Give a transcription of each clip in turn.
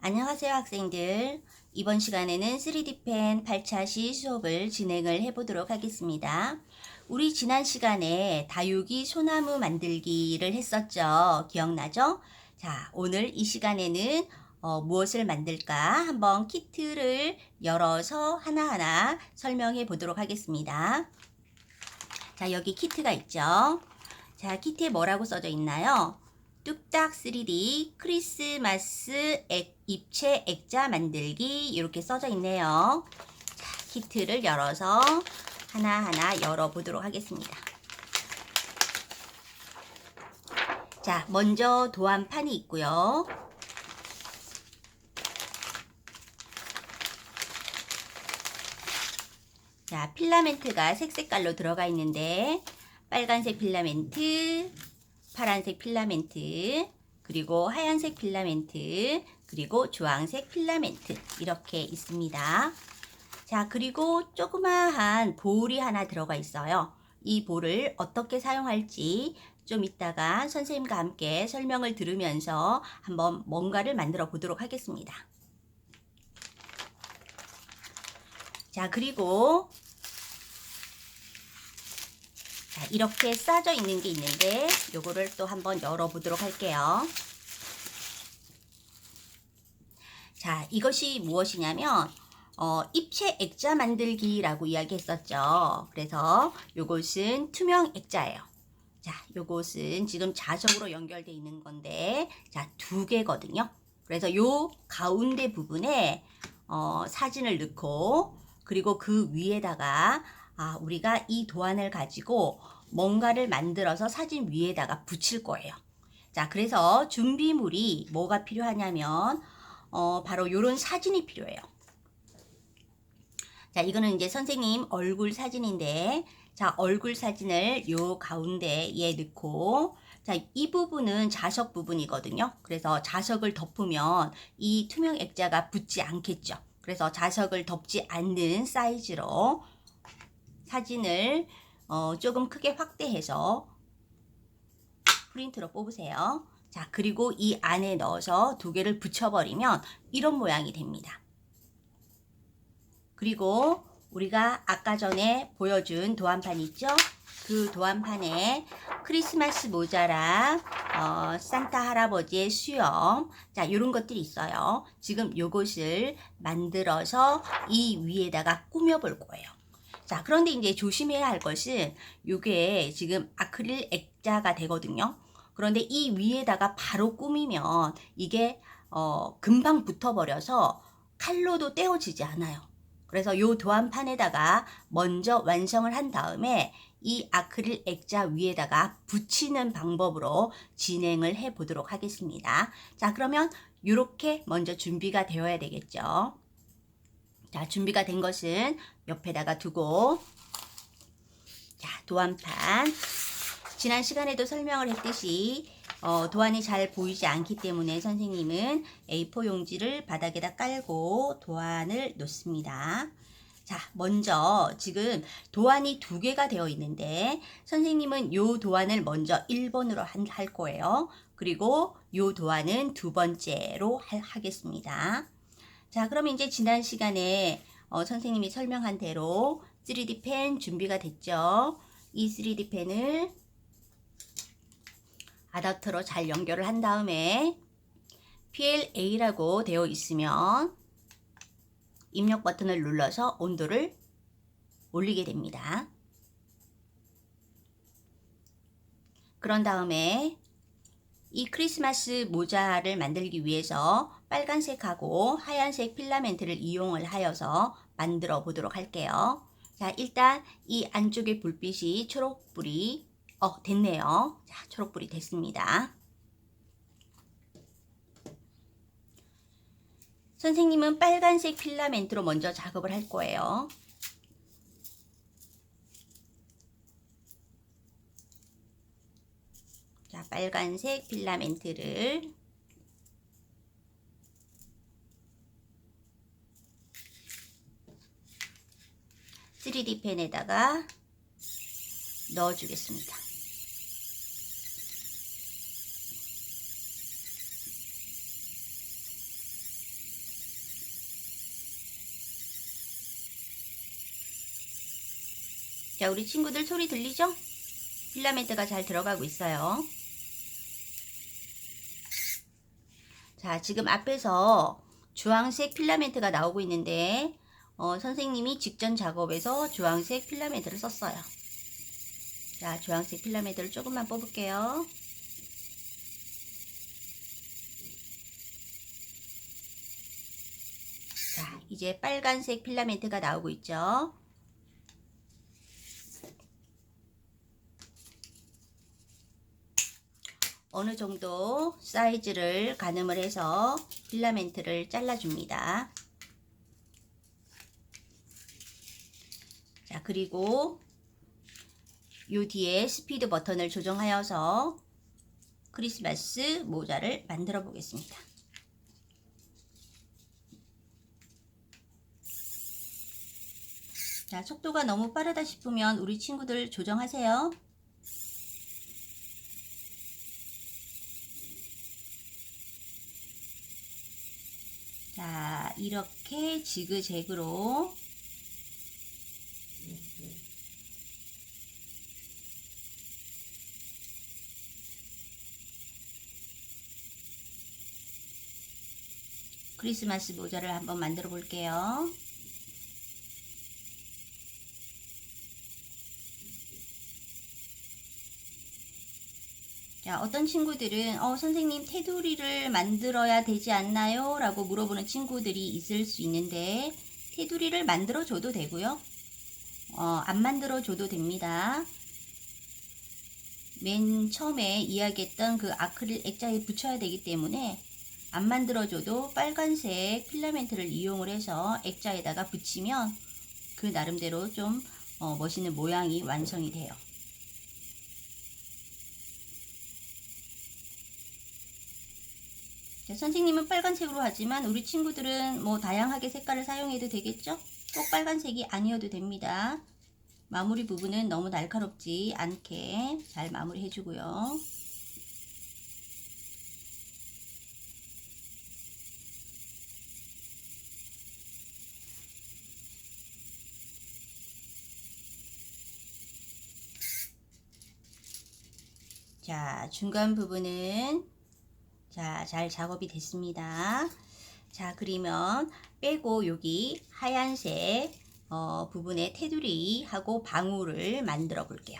안녕하세요 학생들. 이번 시간에는 3D 펜 8차 시 수업을 진행을 해보도록 하겠습니다. 우리 지난 시간에 다육이 소나무 만들기를 했었죠. 기억나죠? 자, 오늘 이 시간에는 무엇을 만들까 한번 키트를 열어서 하나하나 설명해 보도록 하겠습니다. 자, 여기 키트가 있죠. 자, 키트에 뭐라고 써져 있나요? 뚝딱 3D 크리스마스 입체 액자 만들기 이렇게 써져 있네요. 자, 키트를 열어서 하나하나 열어보도록 하겠습니다. 자, 먼저 도안판이 있고요. 자, 필라멘트가 색깔로 들어가 있는데 빨간색 필라멘트, 파란색 필라멘트, 그리고 하얀색 필라멘트, 그리고 주황색 필라멘트 이렇게 있습니다. 자, 그리고 조그마한 볼이 하나 들어가 있어요. 이 볼을 어떻게 사용할지 좀 이따가 선생님과 함께 설명을 들으면서 한번 뭔가를 만들어 보도록 하겠습니다. 자, 그리고 자, 이렇게 싸져 있는 게 있는데 요거를 또 한번 열어보도록 할게요. 자, 이것이 무엇이냐면 입체 액자 만들기라고 이야기했었죠. 그래서 요것은 투명 액자예요. 자, 요것은 지금 자석으로 연결되어 있는 건데 자, 두 개거든요. 그래서 요 가운데 부분에 사진을 넣고 그리고 그 위에다가 우리가 이 도안을 가지고 뭔가를 만들어서 사진 위에다가 붙일 거예요. 자, 그래서 준비물이 뭐가 필요하냐면 바로 요런 사진이 필요해요. 자, 이거는 이제 선생님 얼굴 사진인데 자, 얼굴 사진을 요 가운데에 넣고 자, 이 부분은 자석 부분이거든요. 그래서 자석을 덮으면 이 투명 액자가 붙지 않겠죠. 그래서 자석을 덮지 않는 사이즈로 사진을 조금 크게 확대해서 프린트로 뽑으세요. 자, 그리고 이 안에 넣어서 두 개를 붙여버리면 이런 모양이 됩니다. 그리고 우리가 아까 전에 보여준 도안판 있죠? 그 도안판에 크리스마스 모자랑 산타 할아버지의 수염 자, 이런 것들이 있어요. 지금 요것을 만들어서 이 위에다가 꾸며 볼 거예요. 자, 그런데 이제 조심해야 할 것은 요게 지금 아크릴 액자가 되거든요. 그런데 이 위에다가 바로 꾸미면 이게 금방 붙어버려서 칼로도 떼어지지 않아요. 그래서 요 도안판에다가 먼저 완성을 한 다음에 이 아크릴 액자 위에다가 붙이는 방법으로 진행을 해 보도록 하겠습니다. 자, 그러면 이렇게 먼저 준비가 되어야 되겠죠. 자, 준비가 된 것은 옆에다가 두고 자, 도안판 지난 시간에도 설명을 했듯이 도안이 잘 보이지 않기 때문에 선생님은 A4 용지를 바닥에다 깔고 도안을 놓습니다. 자, 먼저 지금 도안이 두 개가 되어 있는데 선생님은 요 도안을 먼저 1번으로 할 거예요. 그리고 요 도안은 두 번째로 하겠습니다. 자, 그럼 이제 지난 시간에 선생님이 설명한 대로 3D 펜 준비가 됐죠. 이 3D 펜을 아답터로 잘 연결을 한 다음에 PLA라고 되어 있으면 입력 버튼을 눌러서 온도를 올리게 됩니다. 그런 다음에 이 크리스마스 모자를 만들기 위해서 빨간색하고 하얀색 필라멘트를 이용을 하여서 만들어 보도록 할게요. 자, 일단 이 안쪽에 불빛이 초록불이 됐네요. 자, 초록불이 됐습니다. 선생님은 빨간색 필라멘트로 먼저 작업을 할 거예요. 자, 빨간색 필라멘트를 (3D) 펜에다가 넣어주겠습니다. 자, 우리 친구들 소리 들리죠? 필라멘트가 잘 들어가고 있어요. 자, 지금 앞에서 주황색 필라멘트가 나오고 있는데 선생님이 직전 작업에서 주황색 필라멘트를 썼어요. 자, 주황색 필라멘트를 조금만 뽑을게요. 자, 이제 빨간색 필라멘트가 나오고 있죠. 어느 정도 사이즈를 가늠을 해서 필라멘트를 잘라줍니다. 자, 그리고 요 뒤에 스피드 버튼을 조정하여서 크리스마스 모자를 만들어 보겠습니다. 자, 속도가 너무 빠르다 싶으면 우리 친구들 조정하세요. 자, 이렇게 지그재그로 크리스마스 모자를 한번 만들어 볼게요. 자, 어떤 친구들은 선생님 테두리를 만들어야 되지 않나요? 라고 물어보는 친구들이 있을 수 있는데 테두리를 만들어 줘도 되고요. 안 만들어 줘도 됩니다. 맨 처음에 이야기했던 그 아크릴 액자에 붙여야 되기 때문에 안 만들어 줘도 빨간색 필라멘트를 이용을 해서 액자에다가 붙이면 그 나름대로 좀 멋있는 모양이 완성이 돼요. 자, 선생님은 빨간색으로 하지만 우리 친구들은 뭐 다양하게 색깔을 사용해도 되겠죠? 꼭 빨간색이 아니어도 됩니다. 마무리 부분은 너무 날카롭지 않게 잘 마무리 해주고요. 자, 중간 부분은 잘 작업이 됐습니다. 자, 그러면 빼고 여기 하얀색 부분에 테두리하고 방울을 만들어 볼게요.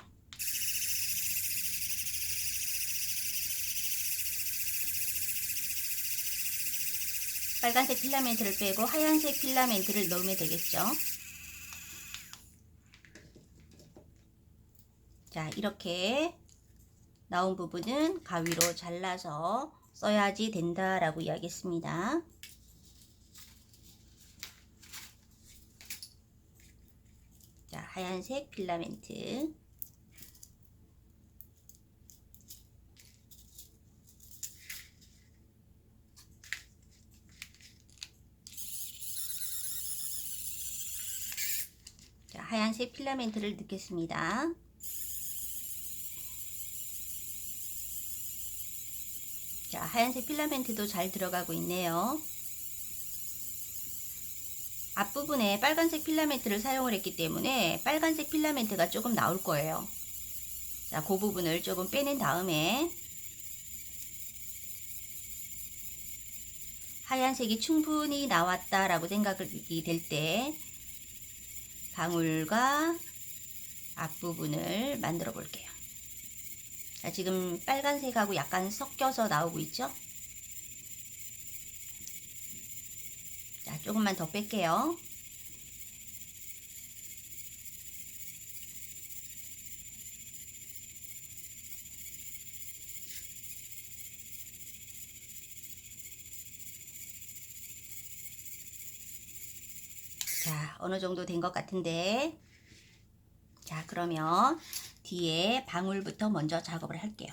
빨간색 필라멘트를 빼고 하얀색 필라멘트를 넣으면 되겠죠. 자, 이렇게 나온 부분은 가위로 잘라서 써야지 된다라고 이야기했습니다. 자, 하얀색 필라멘트. 자, 하얀색 필라멘트를 넣겠습니다. 자, 하얀색 필라멘트도 잘 들어가고 있네요. 앞부분에 빨간색 필라멘트를 사용을 했기 때문에 빨간색 필라멘트가 조금 나올 거예요. 자, 그 부분을 조금 빼낸 다음에 하얀색이 충분히 나왔다라고 생각이 될 때 방울과 앞부분을 만들어 볼게요. 자, 지금 빨간색하고 약간 섞여서 나오고 있죠? 자, 조금만 더 뺄게요. 자, 어느 정도 된 것 같은데, 자, 그러면 뒤에 방울부터 먼저 작업을 할게요.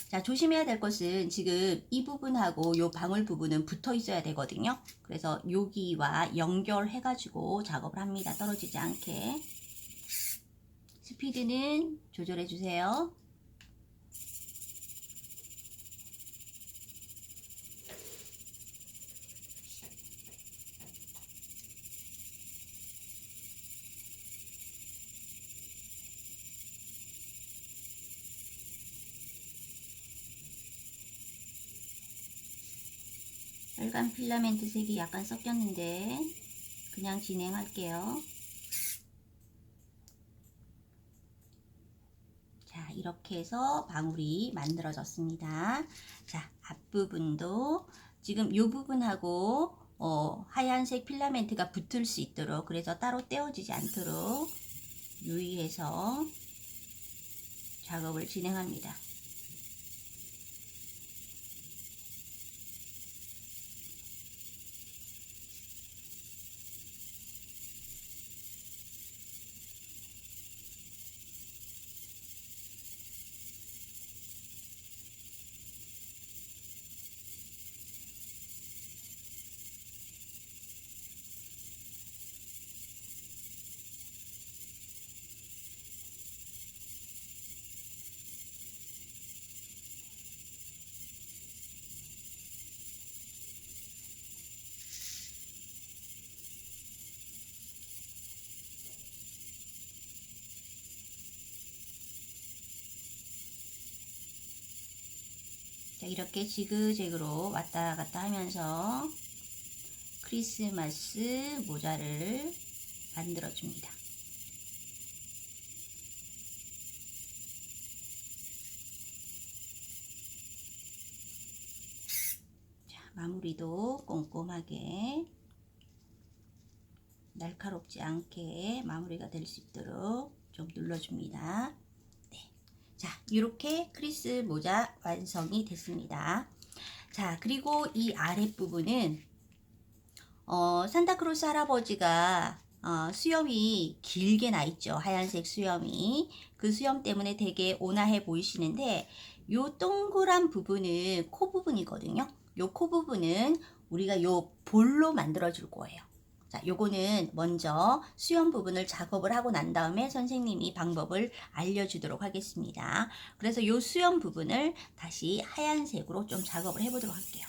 자, 조심해야 될 것은 지금 이 부분하고 이 방울 부분은 붙어 있어야 되거든요. 그래서 여기와 연결해 가지고 작업을 합니다. 떨어지지 않게. 스피드는 조절해 주세요. 빨간 필라멘트 색이 약간 섞였는데 그냥 진행할게요. 자, 이렇게 해서 방울이 만들어졌습니다. 자, 앞부분도 지금 이 부분하고 하얀색 필라멘트가 붙을 수 있도록, 그래서 따로 떼어지지 않도록 유의해서 작업을 진행합니다. 자, 이렇게 지그재그로 왔다 갔다 하면서 크리스마스 모자를 만들어 줍니다. 자, 마무리도 꼼꼼하게 날카롭지 않게 마무리가 될 수 있도록 좀 눌러줍니다. 네. 자, 이렇게 크리스 모자 완성이 됐습니다. 자, 그리고 이 아랫부분은 산타크로스 할아버지가 수염이 길게 나 있죠. 하얀색 수염이. 그 수염 때문에 되게 온화해 보이시는데, 요 동그란 부분은 코 부분이거든요. 요 코 부분은 우리가 요 볼로 만들어 줄 거예요. 자, 요거는 먼저 수염 부분을 작업을 하고 난 다음에 선생님이 방법을 알려주도록 하겠습니다. 그래서 요 수염 부분을 다시 하얀색으로 좀 작업을 해보도록 할게요.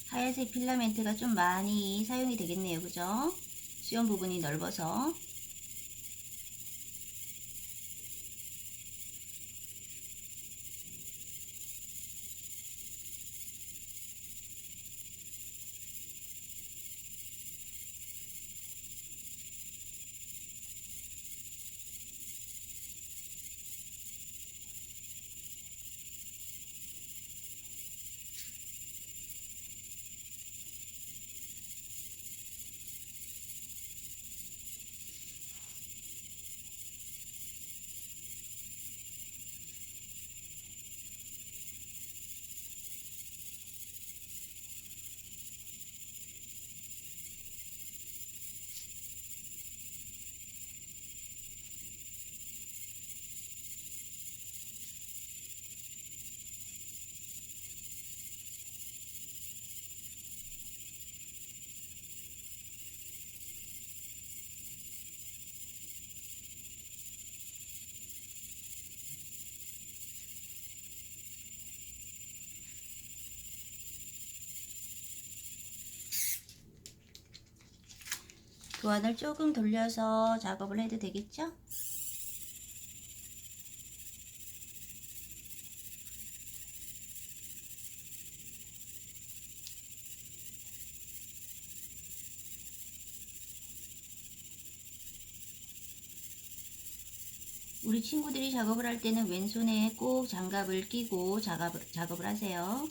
하얀색 필라멘트가 좀 많이 사용이 되겠네요. 그죠? 수염 부분이 넓어서. 도안을 조금 돌려서 작업을 해도 되겠죠? 우리 친구들이 작업을 할 때는 왼손에 꼭 장갑을 끼고 작업을 하세요.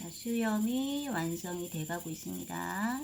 자, 수염이 완성이 돼가고 있습니다.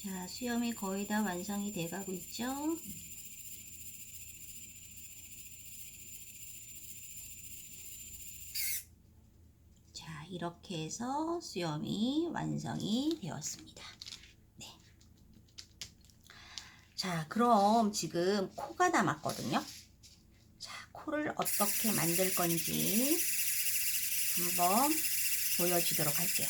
자, 수염이 거의 다 완성이 돼가고 있죠. 자, 이렇게 해서 수염이 완성이 되었습니다. 네. 자, 그럼 지금 코가 남았거든요. 자, 코를 어떻게 만들 건지 한번 보여주도록 할게요.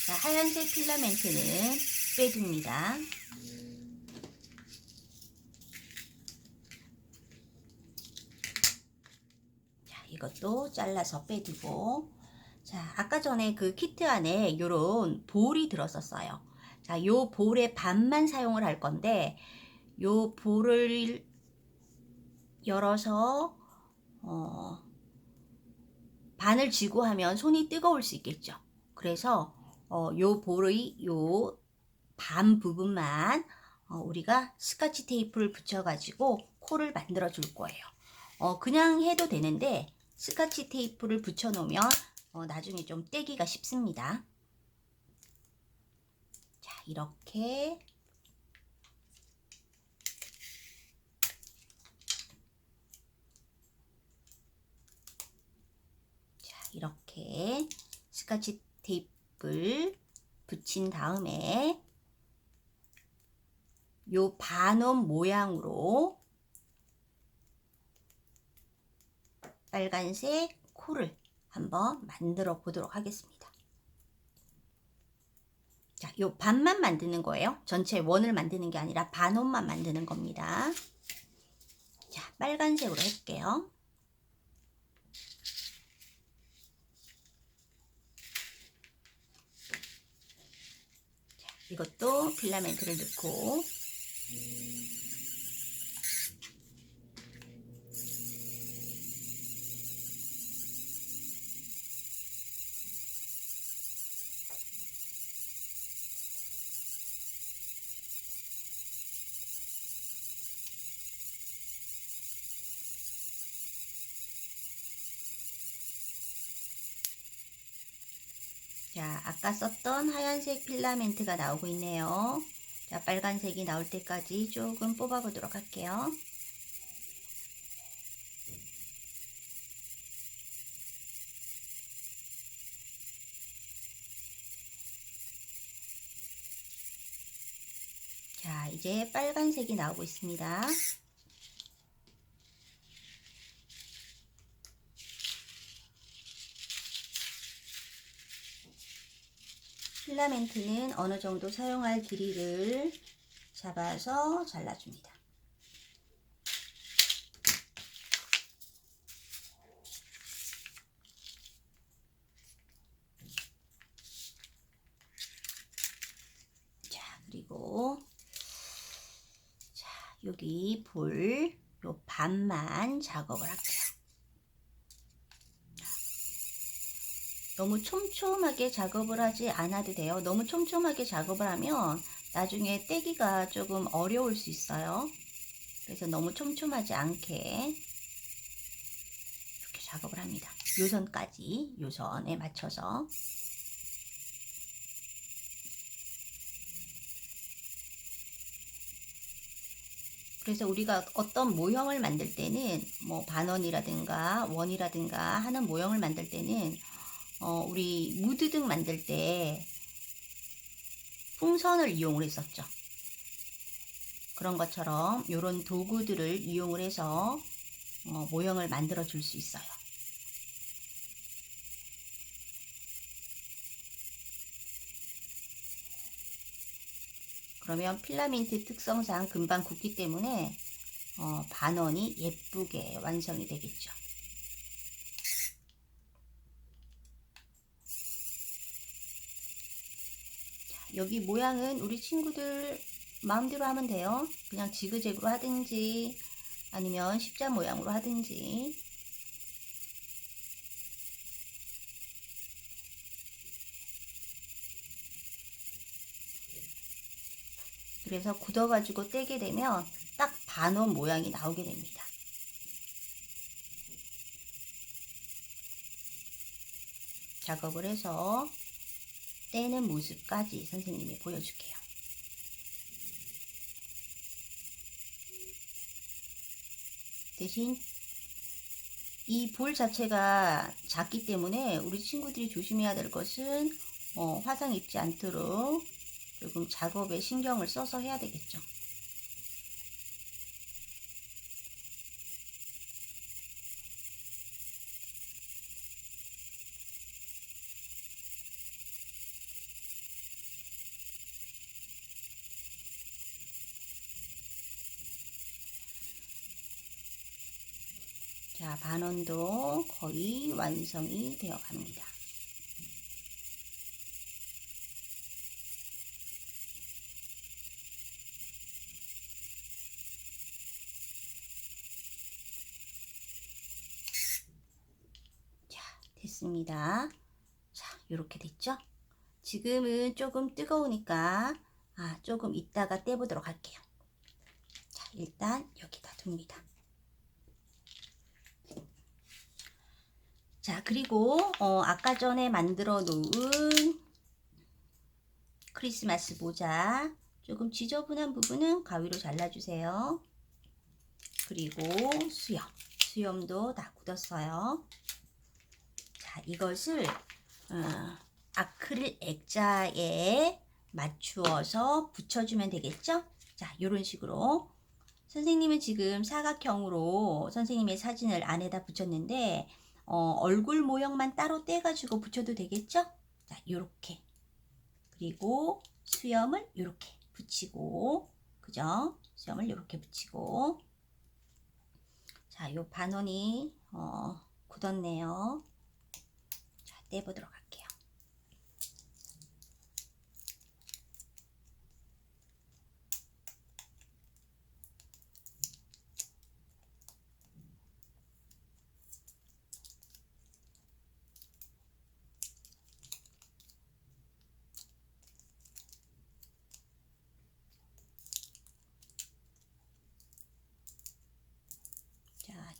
자, 하얀색 필라멘트는 빼둡니다. 자, 이것도 잘라서 빼두고, 자, 아까 전에 그 키트 안에 요런 볼이 들었었어요. 자, 요 볼의 반만 사용을 할 건데, 요 볼을 열어서 반을 쥐고 하면 손이 뜨거울 수 있겠죠. 그래서 요 볼의 요 반 부분만 우리가 스카치 테이프를 붙여가지고 코를 만들어 줄 거예요. 그냥 해도 되는데 스카치 테이프를 붙여 놓으면 나중에 좀 떼기가 쉽습니다. 자, 이렇게 이렇게 스카치 테이프를 붙인 다음에 요 반원 모양으로 빨간색 코를 한번 만들어 보도록 하겠습니다. 자, 요 반만 만드는 거예요. 전체 원을 만드는 게 아니라 반원만 만드는 겁니다. 자, 빨간색으로 할게요. 자, 이것도 필라멘트를 넣고 자, 아까 썼던 하얀색 필라멘트가 나오고 있네요. 자, 빨간색이 나올 때까지 조금 뽑아 보도록 할게요. 자, 이제 빨간색이 나오고 있습니다. 필라멘트는 어느 정도 사용할 길이를 잡아서 잘라줍니다. 자, 그리고 자, 여기 요 반만 작업을 할게요. 너무 촘촘하게 작업을 하지 않아도 돼요. 너무 촘촘하게 작업을 하면 나중에 떼기가 조금 어려울 수 있어요. 그래서 너무 촘촘하지 않게 이렇게 작업을 합니다. 요선까지, 요선에 맞춰서. 그래서 우리가 어떤 모형을 만들 때는 뭐 반원이라든가 원이라든가 하는 모형을 만들 때는 우리 무드등 만들 때 풍선을 이용을 했었죠. 그런 것처럼 이런 도구들을 이용을 해서 모형을 만들어 줄 수 있어요. 그러면 필라멘트 특성상 금방 굳기 때문에 반원이 예쁘게 완성이 되겠죠. 여기 모양은 우리 친구들 마음대로 하면 돼요. 그냥 지그재그로 하든지 아니면 십자 모양으로 하든지. 그래서 굳어가지고 떼게 되면 딱 반원 모양이 나오게 됩니다. 작업을 해서 떼는 모습까지 선생님이 보여줄게요. 대신 이 볼 자체가 작기 때문에 우리 친구들이 조심해야 될 것은 화상 입지 않도록 조금 작업에 신경을 써서 해야 되겠죠. 자, 반원도 거의 완성이 되어 갑니다. 자, 됐습니다. 자, 이렇게 됐죠? 지금은 조금 뜨거우니까 조금 이따가 떼보도록 할게요. 자, 일단 여기다 둡니다. 자, 그리고 아까 전에 만들어 놓은 크리스마스 모자 조금 지저분한 부분은 가위로 잘라주세요. 그리고 수염도 다 굳었어요. 자, 이것을 아크릴 액자에 맞추어서 붙여주면 되겠죠? 자, 이런 식으로. 선생님은 지금 사각형으로 선생님의 사진을 안에다 붙였는데 얼굴 모형만 따로 떼가지고 붙여도 되겠죠? 자, 요렇게. 그리고 수염을 요렇게 붙이고, 그죠? 수염을 요렇게 붙이고. 자, 요 반원이 굳었네요. 자, 떼보도록 할게요.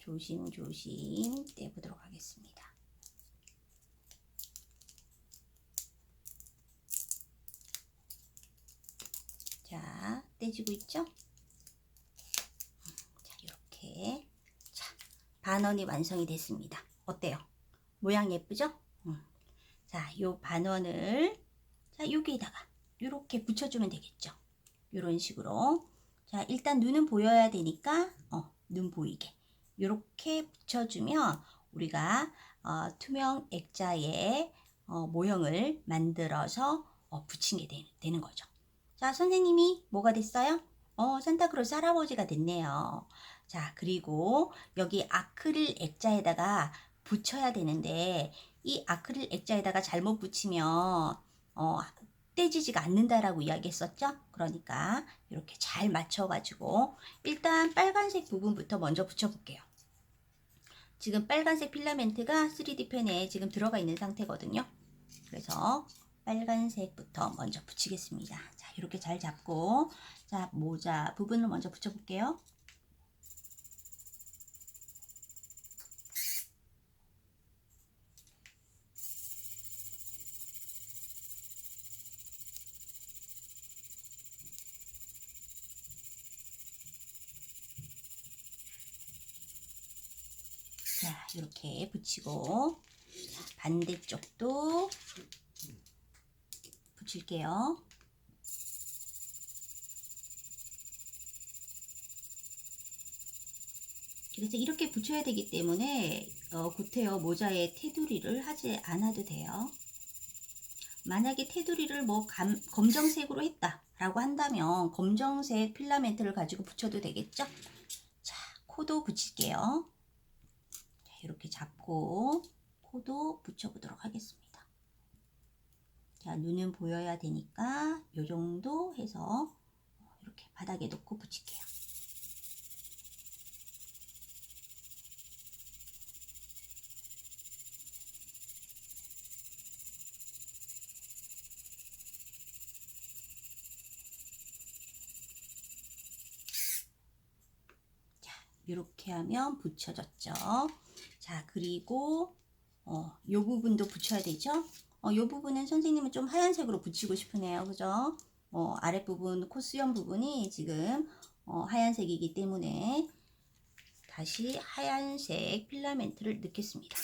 조심조심 떼보도록 하겠습니다. 자, 떼지고 있죠? 자, 이렇게. 자, 반원이 완성이 됐습니다. 어때요? 모양 예쁘죠? 자, 요 반원을 자, 여기에다가 이렇게 붙여주면 되겠죠? 이런 식으로. 자, 일단 눈은 보여야 되니까 눈 보이게 이렇게 붙여주면 우리가 투명 액자에 모형을 만들어서 붙인 게 되는 거죠. 자, 선생님이 뭐가 됐어요? 산타크로스 할아버지가 됐네요. 자, 그리고 여기 아크릴 액자에다가 붙여야 되는데 이 아크릴 액자에다가 잘못 붙이면 떼지지가 않는다라고 이야기했었죠? 그러니까 이렇게 잘 맞춰가지고 일단 빨간색 부분부터 먼저 붙여볼게요. 지금 빨간색 필라멘트가 3D 펜에 지금 들어가 있는 상태거든요. 그래서 빨간색부터 먼저 붙이겠습니다. 자, 이렇게 잘 잡고 자, 모자 부분을 먼저 붙여볼게요. 자, 이렇게 붙이고 자, 반대쪽도 붙일게요. 그래서 이렇게 붙여야 되기 때문에 구테어 모자에 테두리를 하지 않아도 돼요. 만약에 테두리를 뭐 검정색으로 했다라고 한다면 검정색 필라멘트를 가지고 붙여도 되겠죠? 자, 코도 붙일게요. 자, 이렇게 잡고 코도 붙여보도록 하겠습니다. 자, 눈은 보여야 되니까 이 정도 해서 이렇게 바닥에 놓고 붙일게요. 이렇게 하면 붙여졌죠. 자, 그리고 요 부분도 붙여야 되죠. 요 부분은 선생님은 좀 하얀색으로 붙이고 싶으네요. 그죠? 아랫부분 코수염 부분이 지금 하얀색이기 때문에 다시 하얀색 필라멘트를 넣겠습니다.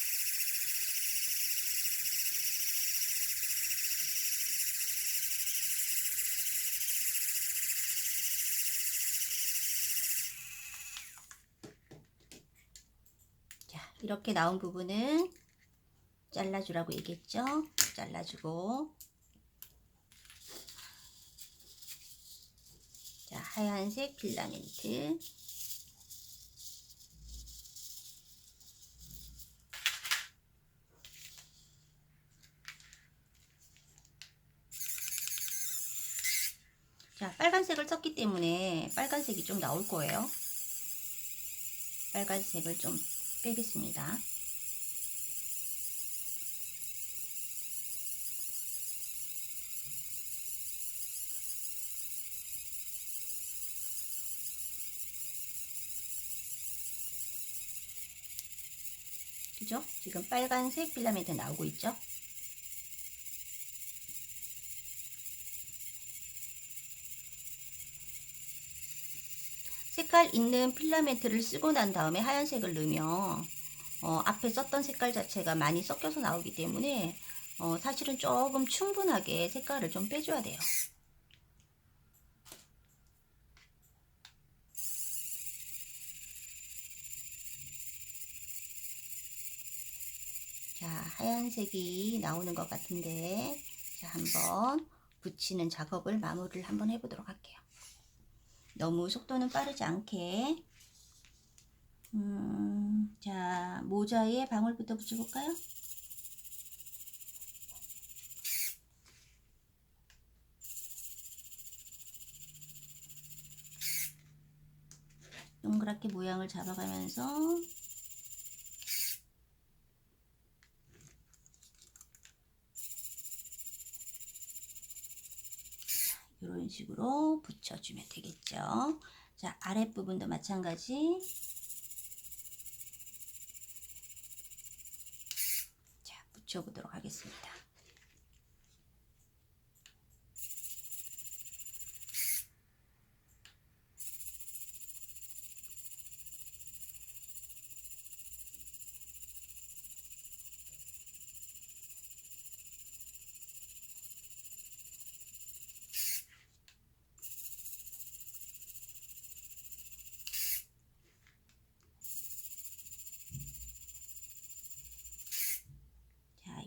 이렇게 나온 부분은 잘라주라고 얘기했죠. 잘라주고 자, 하얀색 필라멘트 자, 빨간색을 썼기 때문에 빨간색이 좀 나올 거예요. 빨간색을 좀 빼겠습니다. 그죠? 지금 빨간색 필라멘트 나오고 있죠? 색깔 있는 필라멘트를 쓰고 난 다음에 하얀색을 넣으면 앞에 썼던 색깔 자체가 많이 섞여서 나오기 때문에 사실은 조금 충분하게 색깔을 좀 빼줘야 돼요. 자, 하얀색이 나오는 것 같은데 자, 한번 붙이는 작업을 마무리를 한번 해보도록 할게요. 너무 속도는 빠르지 않게 자, 모자에 방울부터 붙여볼까요? 동그랗게 모양을 잡아가면서 이런 식으로 붙여주면 되겠죠. 자, 아랫부분도 마찬가지. 자, 붙여보도록 하겠습니다.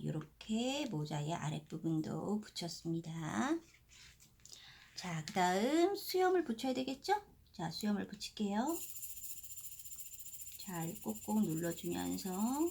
이렇게 이렇게 모자의 아랫부분도 붙였습니다. 자, 그 다음 수염을 붙여야 되겠죠? 자, 수염을 붙일게요. 잘 꼭꼭 눌러주면서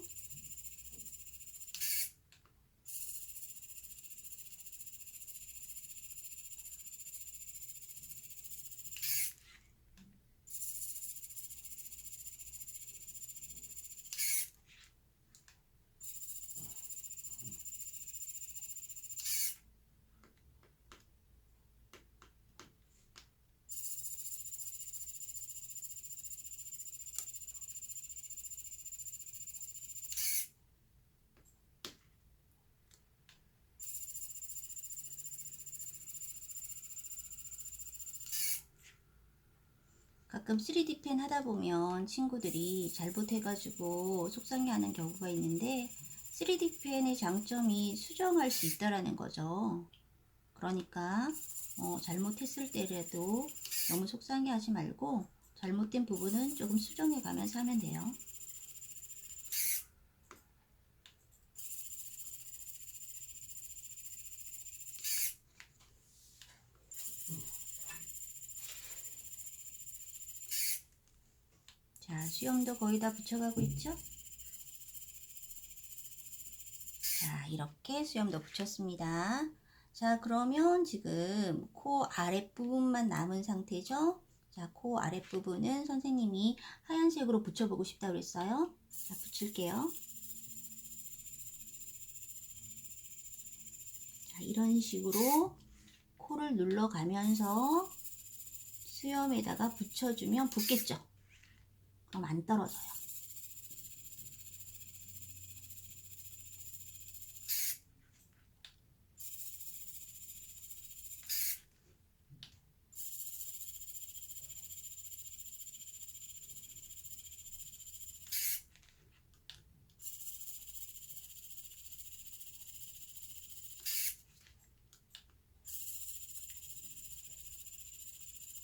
가끔 3D 펜 하다 보면 친구들이 잘못해가지고 속상해하는 경우가 있는데 3D 펜의 장점이 수정할 수 있다라는 거죠. 그러니까 잘못했을 때라도 너무 속상해하지 말고 잘못된 부분은 조금 수정해 가면서 하면 돼요. 자, 수염도 거의 다 붙여가고 있죠? 자, 이렇게 수염도 붙였습니다. 자, 그러면 지금 코 아랫부분만 남은 상태죠? 자, 코 아랫부분은 선생님이 하얀색으로 붙여보고 싶다고 그랬어요. 자, 붙일게요. 자, 이런 식으로 코를 눌러가면서 수염에다가 붙여주면 붙겠죠? 그럼 안 떨어져요.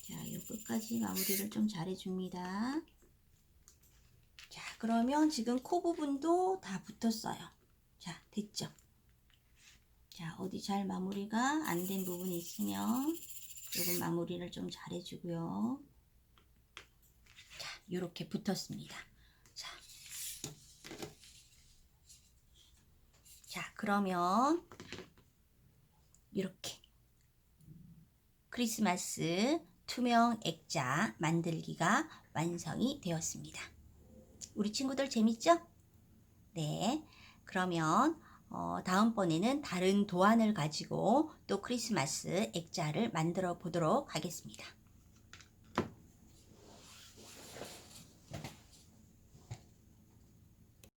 자, 이 끝까지 마무리를 좀 잘해줍니다. 자, 그러면 지금 코 부분도 다 붙었어요. 자, 됐죠? 자, 어디 잘 마무리가 안 된 부분이 있으면 조금 마무리를 좀 잘해주고요. 자, 이렇게 붙었습니다. 자, 그러면 이렇게 크리스마스 투명 액자 만들기가 완성이 되었습니다. 우리 친구들 재밌죠? 네. 그러면 다음번에는 다른 도안을 가지고 또 크리스마스 액자를 만들어 보도록 하겠습니다.